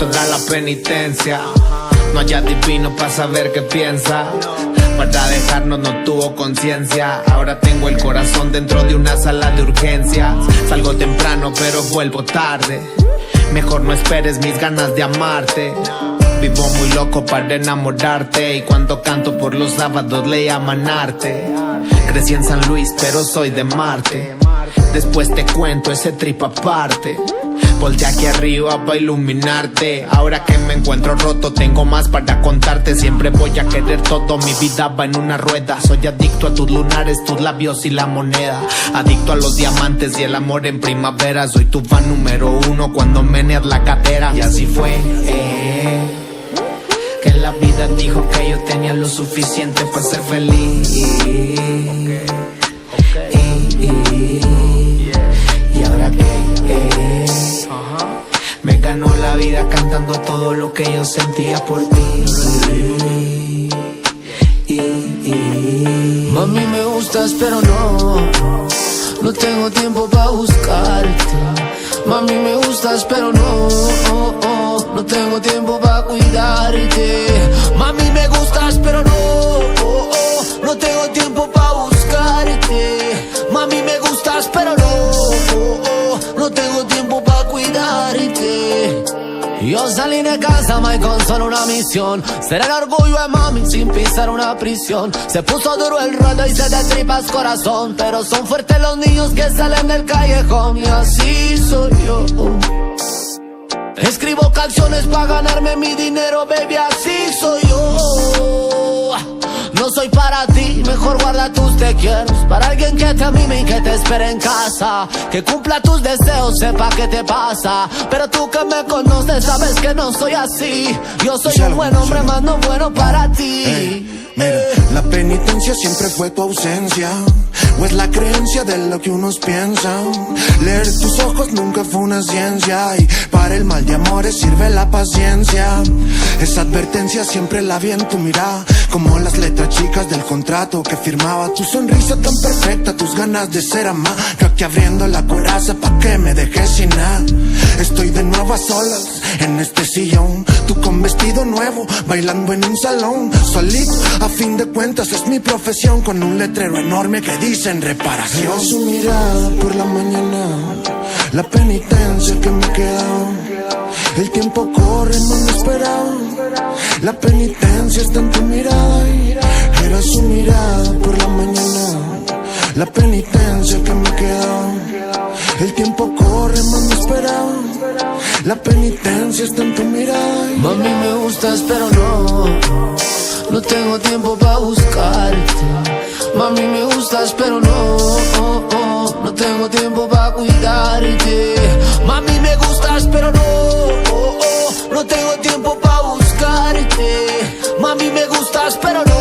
toda la penitencia. No hay adivino para saber qué piensa. Para dejarnos no tuvo conciencia. Ahora tengo el corazón dentro de una sala de urgencia. Salgo temprano pero vuelvo tarde. Mejor no esperes mis ganas de amarte. Vivo muy loco para enamorarte. Y cuando canto por los sábados le llaman arte. Crecí en San Luis pero soy de Marte. Después te cuento ese trip aparte. Voltea aquí arriba para iluminarte. Ahora que me encuentro roto tengo más para contarte. Siempre voy a querer todo, mi vida va en una rueda. Soy adicto a tus lunares, tus labios y la moneda. Adicto a los diamantes y el amor en primavera. Soy tu fan número uno cuando meneas la cadera. Y así fue, que la vida dijo que yo tenía lo suficiente para ser feliz. Y ahora que me ganó la vida cantando todo lo que yo sentía por ti. Mami, me gustas pero no tengo tiempo para buscarte. Mami, me gustas pero no tengo tiempo para cuidarte. Mami, me gustas pero no tengo tiempo para buscarte. Mami, me gustas pero no tengo tiempo para cuidarte. Yo salí de casa, my con solo una misión: ser el orgullo de mami sin pisar una prisión. Se puso duro el ruedo y se te tripas corazón, pero son fuertes los niños que salen del callejón. Y así soy yo. Escribo canciones para ganarme mi dinero, baby, así soy yo. No soy para ti, mejor guarda tus te quiero para alguien que te mime y que te espere en casa, que cumpla tus deseos, sepa qué te pasa. Pero tú que me conoces sabes que no soy así. Yo soy un buen hombre, más no bueno para ti. Mira, la penitencia siempre fue tu ausencia, o es la creencia de lo que unos piensan. Leer tus ojos nunca fue una ciencia, y para el mal de amores sirve la paciencia. Esa advertencia siempre la vi en tu mirada, como las letras chicas del contrato que firmaba. Tu sonrisa tan perfecta, tus ganas de ser amada. Yo aquí abriendo la coraza pa' que me dejes sin nada. Estoy de nuevo a solas en este sillón, tú con vestido nuevo, bailando en un salón. Solito, a fin de cuentas es mi profesión, con un letrero enorme que dicen reparación. Era su mirada por la mañana, la penitencia que me queda. El tiempo corre, no me esperaba. La penitencia está en tu mirada. Era su mirada por la mañana, la penitencia que me queda. El tiempo corre, no me esperaba. La penitencia está en tu mirada. Mami, me gustas pero no tengo tiempo para buscarte. Mami, me gustas pero no tengo tiempo para cuidarte. Mami, me gustas pero no tengo tiempo para buscarte. Mami, me gustas pero no